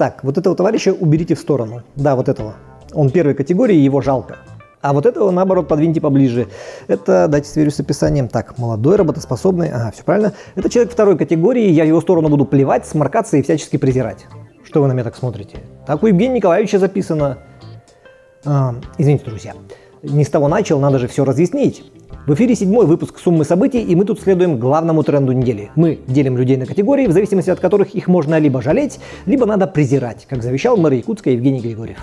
Так, вот этого товарища уберите в сторону. Да, вот этого. Он первой категории, его жалко. А вот этого, наоборот, подвиньте поближе. Это, дайте сверюсь с описанием. Так, молодой, работоспособный. Ага, все правильно. Это человек второй категории, я в его сторону буду плевать, сморкаться и всячески презирать. Что вы на меня так смотрите? Так у Евгения Николаевича записано. Извините, друзья. Не с того начал, надо же все разъяснить. В эфире 7-й выпуск «Суммы событий», и мы тут следуем главному тренду недели. Мы делим людей на категории, в зависимости от которых их можно либо жалеть, либо надо презирать, как завещал мэр Якутска Евгений Григорьев.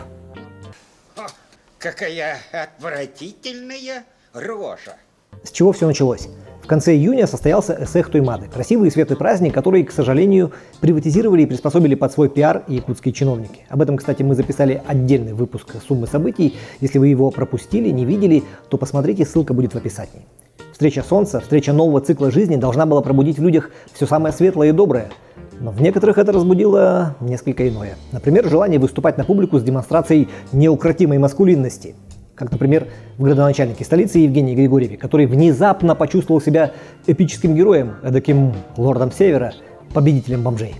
Какая отвратительная рожа. С чего все началось? В конце июня состоялся Эсэх Туймады, красивый и светлый праздник, который, к сожалению, приватизировали и приспособили под свой пиар якутские чиновники. Об этом, кстати, мы записали отдельный выпуск «Суммы событий». Если вы его пропустили, не видели, то посмотрите, ссылка будет в описании. Встреча солнца, встреча нового цикла жизни должна была пробудить в людях все самое светлое и доброе. Но в некоторых это разбудило несколько иное. Например, желание выступать на публику с демонстрацией неукротимой маскулинности. Как, например, в градоначальнике столицы Евгении Григорьеве, который внезапно почувствовал себя эпическим героем, эдаким лордом Севера, победителем бомжей.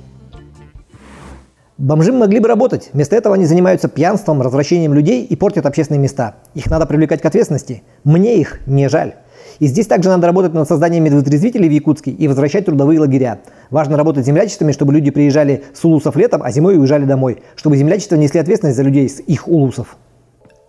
Бомжи могли бы работать, вместо этого они занимаются пьянством, развращением людей и портят общественные места. Их надо привлекать к ответственности. Мне их не жаль. И здесь также надо работать над созданием медвотрезвителей в Якутске и возвращать трудовые лагеря. Важно работать с землячествами, чтобы люди приезжали с улусов летом, а зимой уезжали домой. Чтобы землячества несли ответственность за людей с их улусов.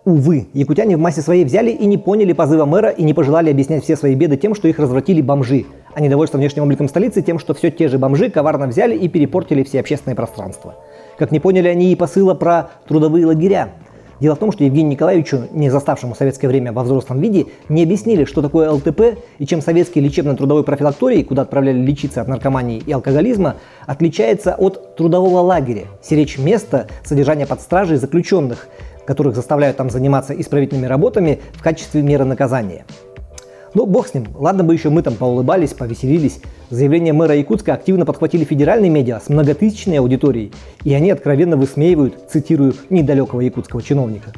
Увы, якутяне в массе своей взяли и не поняли позыва мэра и не пожелали объяснять все свои беды тем, что их развратили бомжи. А недовольство внешним обликом столицы тем, что все те же бомжи коварно взяли и перепортили все общественные пространства. Как не поняли они и посыла про трудовые лагеря. Дело в том, что Евгению Николаевичу, не заставшему советское время во взрослом виде, не объяснили, что такое ЛТП и чем советский лечебно-трудовой профилакторий, куда отправляли лечиться от наркомании и алкоголизма, отличается от трудового лагеря, сиречь место содержания под стражей заключенных, которых заставляют там заниматься исправительными работами в качестве меры наказания. Ну, бог с ним, ладно бы еще мы там поулыбались, повеселились. Заявление мэра Якутска активно подхватили федеральные медиа с многотысячной аудиторией, и они откровенно высмеивают, цитирую, недалекого якутского чиновника.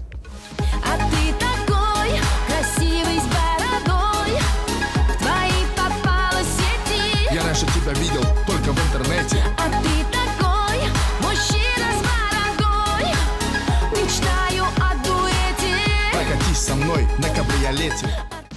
Я раньше тебя видел только в интернете. А ты такой мужчина с бородой. Мечтаю о дуэте. Прокатись со мной на кабриолете.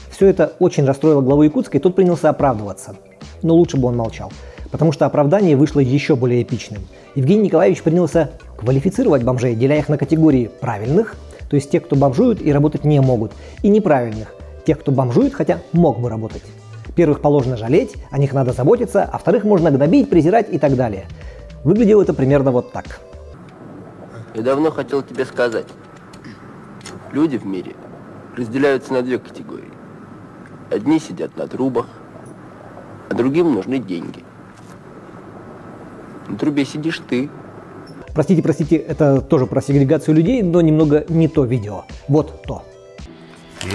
Все это очень расстроило главу Якутска, и тот принялся оправдываться. Но лучше бы он молчал, потому что оправдание вышло еще более эпичным. Евгений Николаевич принялся квалифицировать бомжей, деля их на категории правильных, то есть тех, кто бомжуют и работать не могут, и неправильных, тех, кто бомжует, хотя мог бы работать. Первых положено жалеть, о них надо заботиться, а вторых можно гнобить, презирать и так далее. Выглядело это примерно вот так. Я давно хотел тебе сказать. Люди в мире разделяются на две категории. Одни сидят на трубах, а другим нужны деньги. На трубе сидишь ты. Простите, это тоже про сегрегацию людей, но немного не то видео. Вот то.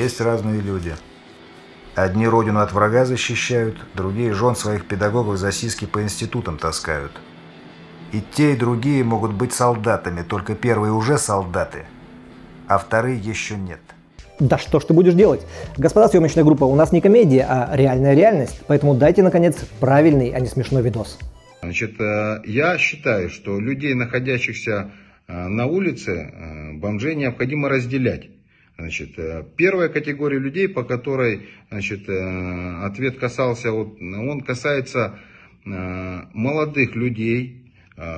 Есть разные люди. Одни родину от врага защищают, другие жен своих педагогов за сиськи по институтам таскают. И те, и другие могут быть солдатами, только первые уже солдаты, а вторые еще нет. Да что ж ты будешь делать? Господа, съемочная группа, у нас не комедия, а реальная реальность, поэтому дайте, наконец, правильный, а не смешной видос. Значит, я считаю, что людей, находящихся на улице, бомжей необходимо разделять. Значит, первая категория людей, по которой, значит, ответ касался, он касается молодых людей,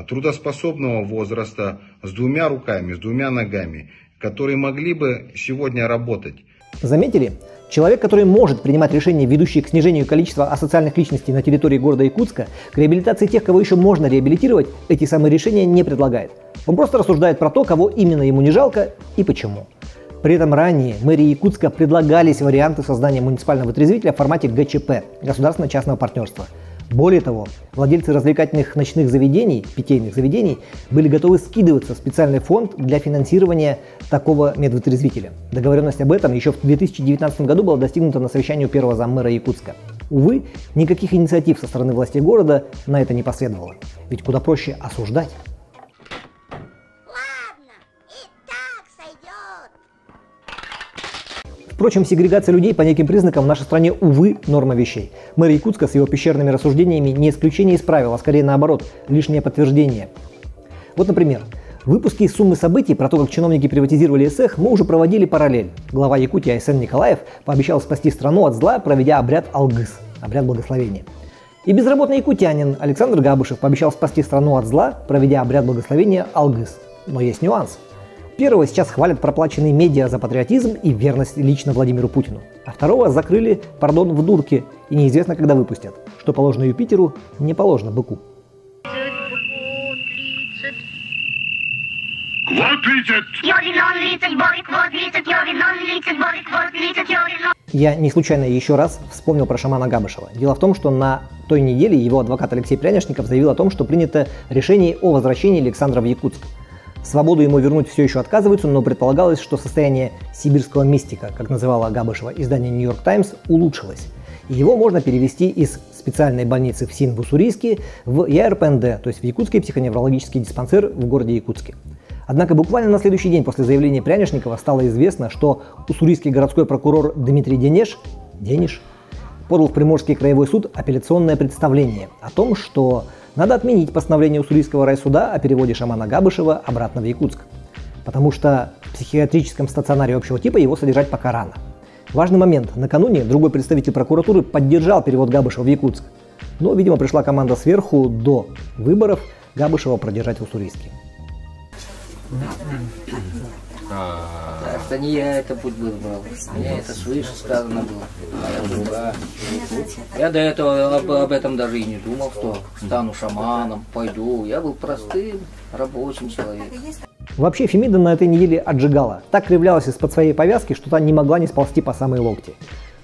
трудоспособного возраста, с двумя руками, с двумя ногами, которые могли бы сегодня работать. Заметили? Человек, который может принимать решения, ведущие к снижению количества асоциальных личностей на территории города Якутска, к реабилитации тех, кого еще можно реабилитировать, эти самые решения не предлагает. Он просто рассуждает про то, кого именно ему не жалко и почему. При этом ранее мэрии Якутска предлагались варианты создания муниципального вытрезвителя в формате ГЧП – государственно-частного партнерства. Более того, владельцы развлекательных ночных заведений, питейных заведений, были готовы скидываться в специальный фонд для финансирования такого медвытрезвителя. Договоренность об этом еще в 2019 году была достигнута на совещании у первого заммэра Якутска. Увы, никаких инициатив со стороны властей города на это не последовало. Ведь куда проще осуждать. Впрочем, сегрегация людей по неким признакам в нашей стране, увы, норма вещей. Мэр Якутска с его пещерными рассуждениями не исключение из правил, а скорее наоборот, лишнее подтверждение. Вот, например, в выпуске «Суммы событий» про то, как чиновники приватизировали СЭХ, мы уже проводили параллель. Глава Якутии Айсен Николаев пообещал спасти страну от зла, проведя обряд Алгыс – обряд благословения. И безработный якутянин Александр Габышев пообещал спасти страну от зла, проведя обряд благословения Алгыс. Но есть нюанс. Первого сейчас хвалят проплаченные медиа за патриотизм и верность лично Владимиру Путину. А второго закрыли, в дурке, и неизвестно, когда выпустят. Что положено Юпитеру, не положено быку. Я не случайно еще раз вспомнил про шамана Габышева. Дело в том, что на той неделе его адвокат Алексей Прянишников заявил о том, что принято решение о возвращении Александра в Якутск. Свободу ему вернуть все еще отказываются, но предполагалось, что состояние сибирского мистика, как называла Габышева издание New York Times, улучшилось. И его можно перевести из специальной больницы в Син-в-Уссурийске в ЯРПНД, то есть в Якутский психоневрологический диспансер в городе Якутске. Однако буквально на следующий день после заявления Прянишникова стало известно, что уссурийский городской прокурор Дмитрий Дениш подал в Приморский краевой суд апелляционное представление о том, что надо отменить постановление Уссурийского райсуда о переводе шамана Габышева обратно в Якутск, потому что в психиатрическом стационаре общего типа его содержать пока рано. Важный момент. Накануне другой представитель прокуратуры поддержал перевод Габышева в Якутск, но, видимо, пришла команда сверху до выборов Габышева продержать в Уссурийске. Это не я это путь выбрал. Мне это свыше сказано было. Я до этого об этом даже и не думал, что стану шаманом, пойду. Я был простым рабочим человеком. Вообще Фемида на этой неделе отжигала. Так кривлялась из-под своей повязки, что та не могла не сползти по самые локти.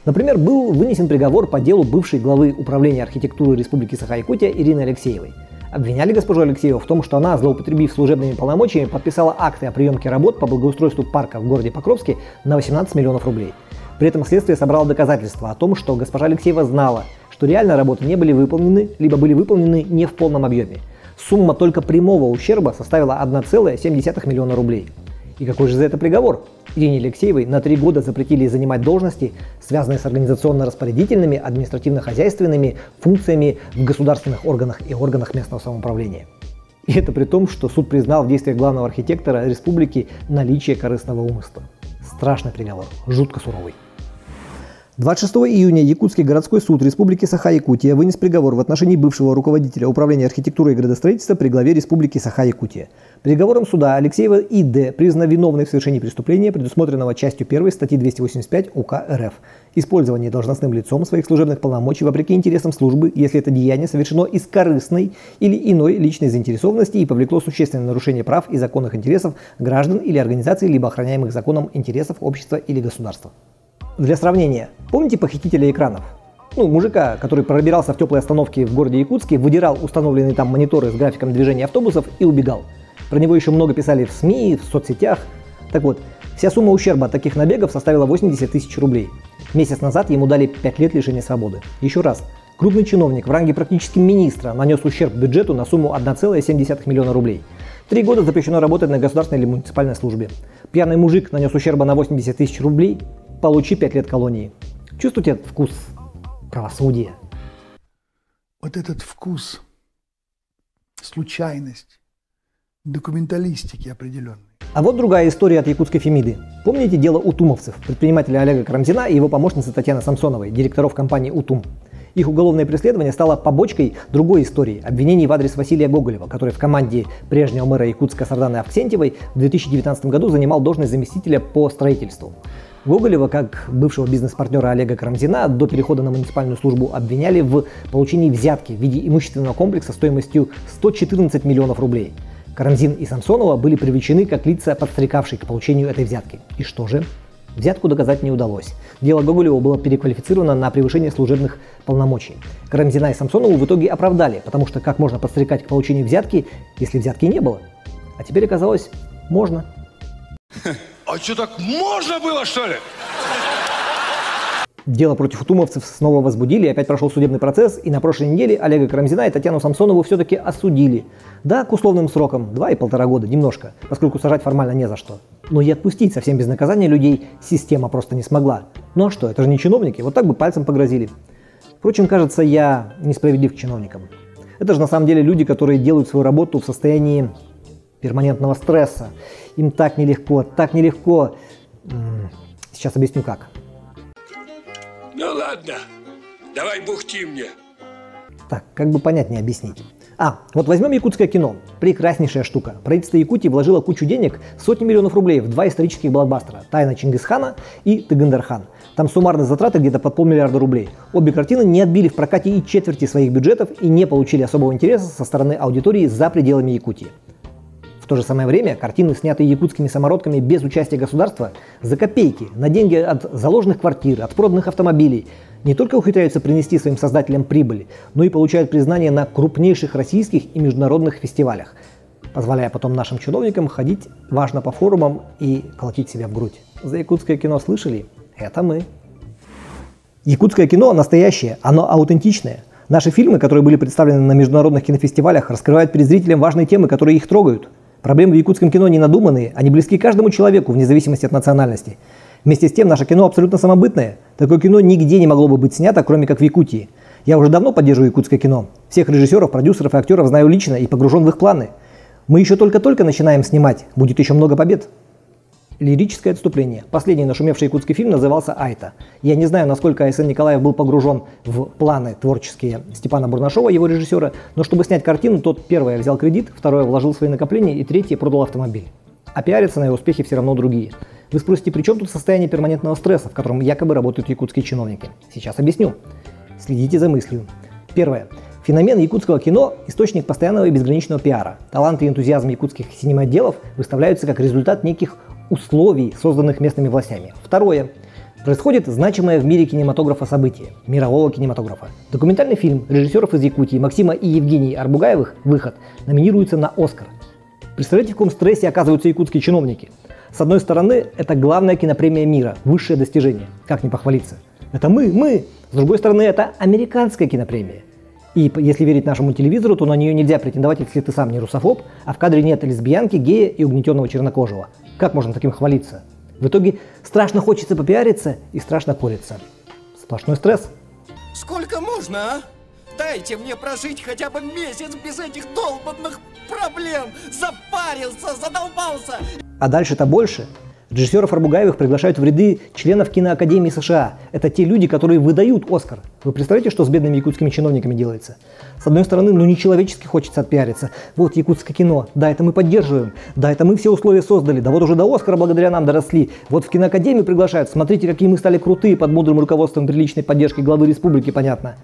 Например, был вынесен приговор по делу бывшей главы управления архитектуры Республики Саха-Якутия Ирины Алексеевой. Обвиняли госпожу Алексееву в том, что она, злоупотребив служебными полномочиями, подписала акты о приемке работ по благоустройству парка в городе Покровске на 18 миллионов рублей. При этом следствие собрало доказательства о том, что госпожа Алексеева знала, что реально работы не были выполнены, либо были выполнены не в полном объеме. Сумма только прямого ущерба составила 1,7 миллиона рублей. И какой же за это приговор? Ирине Алексеевой на 3 года запретили занимать должности, связанные с организационно-распорядительными, административно-хозяйственными функциями в государственных органах и органах местного самоуправления. И это при том, что суд признал в действиях главного архитектора республики наличие корыстного умысла. Страшный приговор, жутко суровый. 26 июня Якутский городской суд Республики Саха-Якутия вынес приговор в отношении бывшего руководителя управления архитектуры и градостроительства при главе Республики Саха-Якутия. Приговором суда Алексеева И.Д. признана виновной в совершении преступления, предусмотренного частью 1 статьи 285 УК РФ. Использование должностным лицом своих служебных полномочий вопреки интересам службы, если это деяние совершено из корыстной или иной личной заинтересованности и повлекло существенное нарушение прав и законных интересов граждан или организаций, либо охраняемых законом интересов общества или государства. Для сравнения, помните похитителя экранов? Мужика, который пробирался в теплой остановке в городе Якутске, выдирал установленные там мониторы с графиком движения автобусов и убегал. Про него еще много писали в СМИ, в соцсетях. Так вот, вся сумма ущерба от таких набегов составила 80 тысяч рублей. Месяц назад ему дали 5 лет лишения свободы. Еще раз, крупный чиновник в ранге практически министра нанес ущерб бюджету на сумму 1,7 миллиона рублей. 3 года запрещено работать на государственной или муниципальной службе. Пьяный мужик нанес ущерба на 80 тысяч рублей. Получи 5 лет колонии. Чувствуете этот вкус правосудия? Вот этот вкус, случайность, документалистики определенной. А вот другая история от якутской Фемиды. Помните дело утумовцев, предпринимателя Олега Карамзина и его помощницы Татьяны Самсоновой, директоров компании «Утум»? Их уголовное преследование стало побочкой другой истории – обвинений в адрес Василия Гоголева, который в команде прежнего мэра Якутска Сарданы Авксентьевой в 2019 году занимал должность заместителя по строительству. Гоголева, как бывшего бизнес-партнера Олега Карамзина, до перехода на муниципальную службу обвиняли в получении взятки в виде имущественного комплекса стоимостью 114 миллионов рублей. Карамзин и Самсонова были привлечены как лица, подстрекавшие к получению этой взятки. И что же? Взятку доказать не удалось. Дело Гоголева было переквалифицировано на превышение служебных полномочий. Карамзина и Самсонову в итоге оправдали, потому что как можно подстрекать к получению взятки, если взятки не было? А теперь оказалось, можно. А что, так можно было, что ли? Дело против утумовцев снова возбудили, опять прошел судебный процесс, и на прошлой неделе Олега Карамзина и Татьяну Самсонову все-таки осудили. Да, к условным срокам, 2,5 года, немножко, поскольку сажать формально не за что. Но и отпустить совсем без наказания людей система просто не смогла. Ну а что, это же не чиновники, вот так бы пальцем погрозили. Впрочем, кажется, я несправедлив к чиновникам. Это же на самом деле люди, которые делают свою работу в состоянии перманентного стресса. Им так нелегко, так нелегко. Сейчас объясню как. Ну ладно, давай бухти мне. Так, как бы понятнее объяснить. Вот возьмем якутское кино. Прекраснейшая штука. Правительство Якутии вложило кучу денег, сотни миллионов рублей в два исторических блокбастера «Тайна Чингисхана» и «Тыгындархан». Там суммарные затраты где-то под 500 миллиарда рублей. Обе картины не отбили в прокате и четверти своих бюджетов и не получили особого интереса со стороны аудитории за пределами Якутии. В то же самое время картины, снятые якутскими самородками без участия государства, за копейки, на деньги от заложенных квартир, от проданных автомобилей, не только ухитряются принести своим создателям прибыль, но и получают признание на крупнейших российских и международных фестивалях, позволяя потом нашим чиновникам ходить важно по форумам и колотить себя в грудь. За якутское кино слышали? Это мы. Якутское кино настоящее, оно аутентичное. Наши фильмы, которые были представлены на международных кинофестивалях, раскрывают перед зрителем важные темы, которые их трогают. Проблемы в якутском кино не надуманные, они близки каждому человеку, вне зависимости от национальности. Вместе с тем, наше кино абсолютно самобытное. Такое кино нигде не могло бы быть снято, кроме как в Якутии. Я уже давно поддерживаю якутское кино. Всех режиссеров, продюсеров и актеров знаю лично и погружен в их планы. Мы еще только-только начинаем снимать, будет еще много побед. Лирическое отступление. Последний нашумевший якутский фильм назывался «Айта». Я не знаю, насколько А.С.Н. Николаев был погружен в планы творческие Степана Бурнашова, его режиссера, но чтобы снять картину, тот первое взял кредит, второе вложил свои накопления и третье продал автомобиль. А пиарятся на его успехи все равно другие. Вы спросите, при чем тут состояние перманентного стресса, в котором якобы работают якутские чиновники? Сейчас объясню. Следите за мыслью. Первое. Феномен якутского кино – источник постоянного и безграничного пиара. Таланты и энтузиазм якутских синематделов выставляются как результат неких условий, созданных местными властями. Второе. Происходит значимое в мире кинематографа событие, мирового кинематографа. Документальный фильм режиссеров из Якутии Максима и Евгении Арбугаевых «Выход» номинируется на «Оскар». Представляете, в каком стрессе оказываются якутские чиновники? С одной стороны, это главная кинопремия мира, высшее достижение. Как не похвалиться? Это мы. С другой стороны, это американская кинопремия. И если верить нашему телевизору, то на нее нельзя претендовать, если ты сам не русофоб, а в кадре нет лесбиянки, гея и угнетенного чернокожего. Как можно таким хвалиться? В итоге страшно хочется попиариться и страшно колется. Сплошной стресс. Сколько можно, а? Дайте мне прожить хотя бы месяц без этих долбанных проблем. Запарился, задолбался. А дальше-то больше. Режиссеров Арбугаевых приглашают в ряды членов киноакадемии США. Это те люди, которые выдают Оскар. Вы представляете, что с бедными якутскими чиновниками делается? С одной стороны, нечеловечески хочется отпиариться. Вот якутское кино, да, это мы поддерживаем, да, это мы все условия создали, да вот уже до Оскара благодаря нам доросли. Вот в киноакадемию приглашают, смотрите, какие мы стали крутые под мудрым руководством приличной поддержки главы республики, понятно.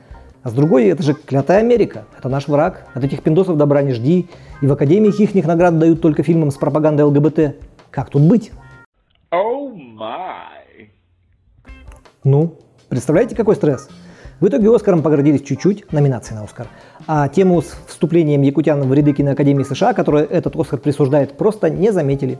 А с другой, это же клятая Америка, это наш враг, от этих пиндосов добра не жди. И в академиях ихних наград дают только фильмам с пропагандой ЛГБТ. Как тут быть? Ну, представляете, какой стресс? В итоге Оскаром погордились чуть-чуть, номинации на Оскар. А тему с вступлением якутян в ряды киноакадемии США, которая этот Оскар присуждает, просто не заметили.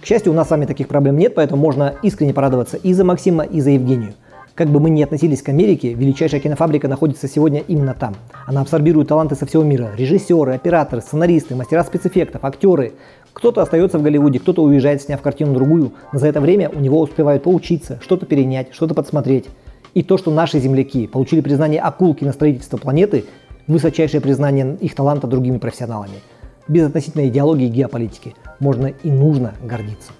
К счастью, у нас с вами таких проблем нет, поэтому можно искренне порадоваться и за Максима, и за Евгению. Как бы мы ни относились к Америке, величайшая кинофабрика находится сегодня именно там. Она абсорбирует таланты со всего мира. Режиссеры, операторы, сценаристы, мастера спецэффектов, актеры. Кто-то остается в Голливуде, кто-то уезжает, сняв картину другую, но за это время у него успевают поучиться, что-то перенять, что-то подсмотреть. И то, что наши земляки получили признание акул киностроительства планеты, высочайшее признание их таланта другими профессионалами. Без относительной идеологии и геополитики можно и нужно гордиться.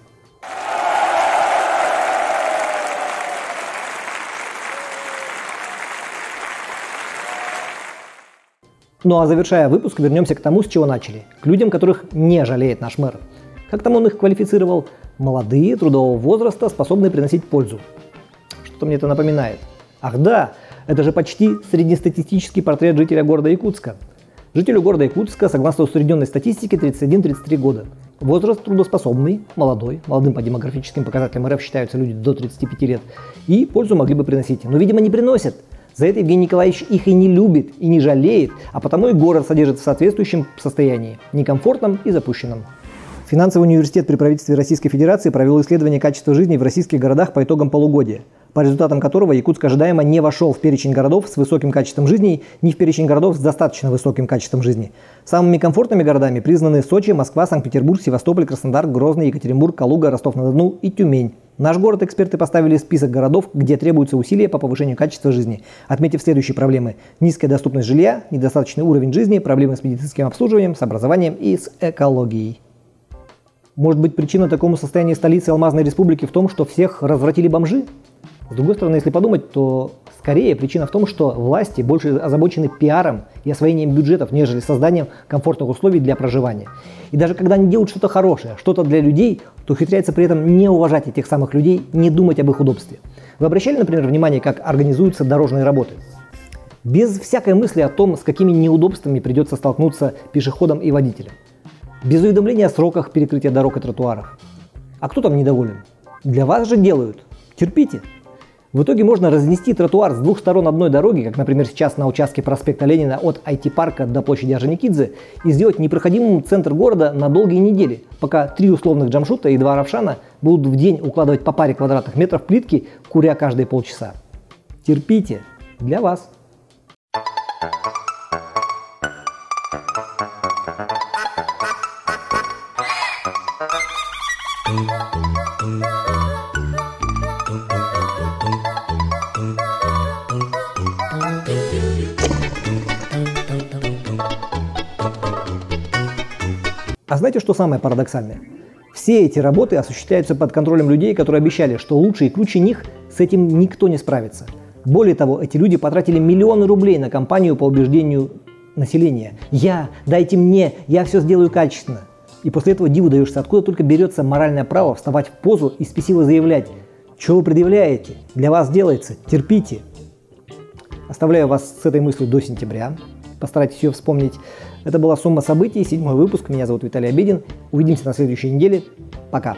Ну а завершая выпуск, вернемся к тому, с чего начали. К людям, которых не жалеет наш мэр. Как там он их квалифицировал? Молодые, трудового возраста, способные приносить пользу. Что-то мне это напоминает. Ах да, это же почти среднестатистический портрет жителя города Якутска. Жителю города Якутска, согласно усредненной статистике, 31-33 года. Возраст трудоспособный, молодой, молодым по демографическим показателям РФ считаются люди до 35 лет, и пользу могли бы приносить, но, видимо, не приносят. За это Евгений Николаевич их и не любит, и не жалеет, а потому и город содержит в соответствующем состоянии, некомфортном и запущенном. Финансовый университет при правительстве Российской Федерации провел исследование качества жизни в российских городах по итогам полугодия, по результатам которого Якутск ожидаемо не вошел в перечень городов с высоким качеством жизни, ни в перечень городов с достаточно высоким качеством жизни. Самыми комфортными городами признаны Сочи, Москва, Санкт-Петербург, Севастополь, Краснодар, Грозный, Екатеринбург, Калуга, Ростов-на-Дону и Тюмень. Наш город эксперты поставили в список городов, где требуются усилия по повышению качества жизни, отметив следующие проблемы: низкая доступность жилья, недостаточный уровень жизни, проблемы с медицинским обслуживанием, с образованием и с экологией. Может быть, причина такому состоянию столицы Алмазной Республики в том, что всех развратили бомжи? С другой стороны, если подумать, то скорее причина в том, что власти больше озабочены пиаром и освоением бюджетов, нежели созданием комфортных условий для проживания. И даже когда они делают что-то хорошее, что-то для людей, то ухитряются при этом не уважать этих самых людей, не думать об их удобстве. Вы обращали, например, внимание, как организуются дорожные работы? Без всякой мысли о том, с какими неудобствами придется столкнуться пешеходам и водителям. Без уведомления о сроках перекрытия дорог и тротуаров. А кто там недоволен? Для вас же делают. Терпите. В итоге можно разнести тротуар с двух сторон одной дороги, как, например, сейчас на участке проспекта Ленина от IT-парка до площади Орджоникидзе, и сделать непроходимым центр города на долгие недели, пока 3 условных джамшута и 2 равшана будут в день укладывать по паре квадратных метров плитки, куря каждые полчаса. Терпите. Для вас. А знаете, что самое парадоксальное? Все эти работы осуществляются под контролем людей, которые обещали, что лучше и круче них с этим никто не справится. Более того, эти люди потратили миллионы рублей на кампанию по убеждению населения. Дайте мне, я все сделаю качественно. И после этого диву даешься, откуда только берется моральное право вставать в позу и спесиво заявлять: что вы предъявляете? Для вас делается, терпите. Оставляю вас с этой мыслью до сентября. Постарайтесь ее вспомнить. Это была «Сумма событий», 7-й выпуск. Меня зовут Виталий Обедин. Увидимся на следующей неделе. Пока.